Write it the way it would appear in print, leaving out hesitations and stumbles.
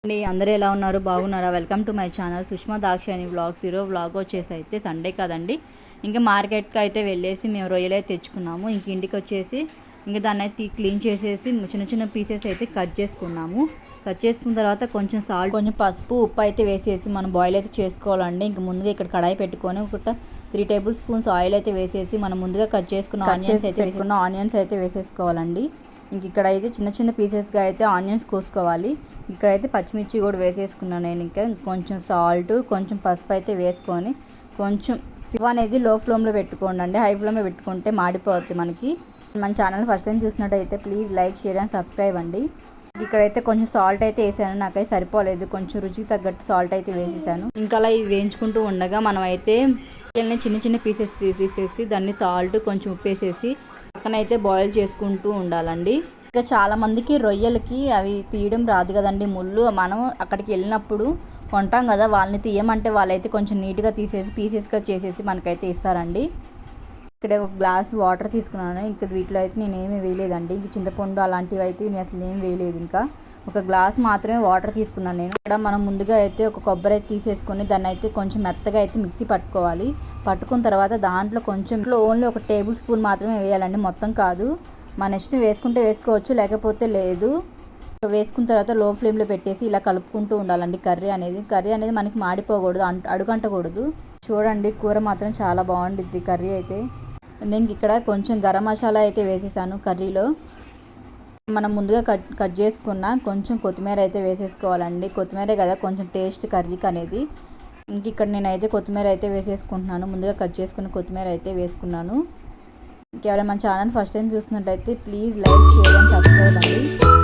అండి అందరూ ఎలా ఉన్నారు? బాగున్నారా? Welcome to my channel Sushma Dakshayani vlogs. ఈరోజు వ్లాగ్ వచ్చేసి అయితే సండే కదండి, ఇంకా మార్కెట్కి అయితే వెళ్ళేసి మేము రొయ్యలు అయితే తెచ్చుకున్నాము. ఇంక ఇంటికి వచ్చేసి ఇంకా దాన్ని అయితే క్లీన్ చేసేసి చిన్న చిన్న పీసెస్ అయితే కట్ చేసుకున్నాము. కట్ చేసుకున్న తర్వాత కొంచెం సాల్ట్, కొంచెం పసుపు, ఉప్పు అయితే వేసేసి మనం బాయిల్ అయితే చేసుకోవాలండి. ఇంక ముందుగా ఇక్కడ కడాయి పెట్టుకొని ఒక 3 టేబుల్ స్పూన్స్ ఆయిల్ అయితే వేసేసి మనం ముందుగా కట్ చేసుకున్న ఆనియన్స్ అయితే వేసేసుకోవాలండి. ఇంక ఇక్కడ అయితే చిన్న చిన్న పీసెస్గా అయితే ఆనియన్స్ కోసుకోవాలి. ఇక్కడైతే పచ్చిమిర్చి కూడా వేసేసుకున్నాను నేను. ఇంకా కొంచెం సాల్ట్, కొంచెం పసుపు అయితే వేసుకొని కొంచెం సివ్ అనేది లో ఫ్లేమ్లో పెట్టుకోండి. హై ఫ్లేమ్లో పెట్టుకుంటే మాడిపోతుంది మనకి. మన ఛానల్ ఫస్ట్ టైం చూసినట్టయితే please like, share and subscribe అండి. ఇక్కడైతే కొంచెం సాల్ట్ అయితే వేసాను, నాకైతే సరిపోలేదు. కొంచెం రుచికి తగ్గట్టు సాల్ట్ అయితే వేసేసాను. ఇంకా అలా ఇది వేయించుకుంటూ ఉండగా మనం అయితే చిన్న చిన్న పీసెస్ తీసేసి దాన్ని సాల్ట్, కొంచెం ఉప్పు వేసేసి పక్కనైతే బాయిల్ చేసుకుంటూ ఉండాలండి. ఇంకా చాలామందికి రొయ్యలకి అవి తీయడం రాదు కదండి, ముళ్ళు. మనం అక్కడికి వెళ్ళినప్పుడు కొంటాం కదా, వాళ్ళని తీయమంటే వాళ్ళైతే కొంచెం నీట్గా తీసేసి పీసెస్గా చేసేసి మనకైతే ఇస్తారండి. ఇక్కడ ఒక గ్లాస్ వాటర్ తీసుకున్నాను. ఇంకా వీటిలో అయితే నేను ఏమీ వేయలేదండి. ఇంక చింతపండు అలాంటివి అయితే నేను అసలు ఏం వేయలేదు. ఇంకా ఒక గ్లాస్ మాత్రమే వాటర్ తీసుకున్నాను నేను. ఇక్కడ మనం ముందుగా అయితే ఒక కొబ్బరి అయితే తీసేసుకొని దాన్ని అయితే కొంచెం మెత్తగా అయితే మిక్సీ పట్టుకోవాలి. పట్టుకున్న తర్వాత దాంట్లో కొంచెం ఓన్లీ ఒక టేబుల్ స్పూన్ మాత్రమే వేయాలండి, మొత్తం కాదు. మన ఇష్టం వేసుకుంటే వేసుకోవచ్చు, లేకపోతే లేదు. వేసుకున్న తర్వాత లో ఫ్లేమ్లో పెట్టేసి ఇలా కలుపుకుంటూ ఉండాలండి. కర్రీ అనేది మనకి మాడిపోకూడదు, అడుగంటకూడదు. చూడండి, కూర మాత్రం చాలా బాగుండిద్ది కర్రీ అయితే. నేను ఇక్కడ కొంచెం గరం మసాలా అయితే వేసేసాను కర్రీలో. మనం ముందుగా కట్ చేసుకున్న కొంచెం కొత్తిమీర అయితే వేసేసుకోవాలండి. కొత్తిమీరే కదా కొంచెం టేస్ట్ కర్రీకి అనేది. ఇంక ఇక్కడ నేనైతే కొత్తిమీర అయితే వేసేసుకుంటున్నాను. ముందుగా కట్ చేసుకున్న కొత్తిమీర అయితే వేసుకున్నాను. ఇంకెవరైనా మన ఛానల్ ఫస్ట్ టైం చూస్తున్నట్లయితే please like, share and subscribe అండి.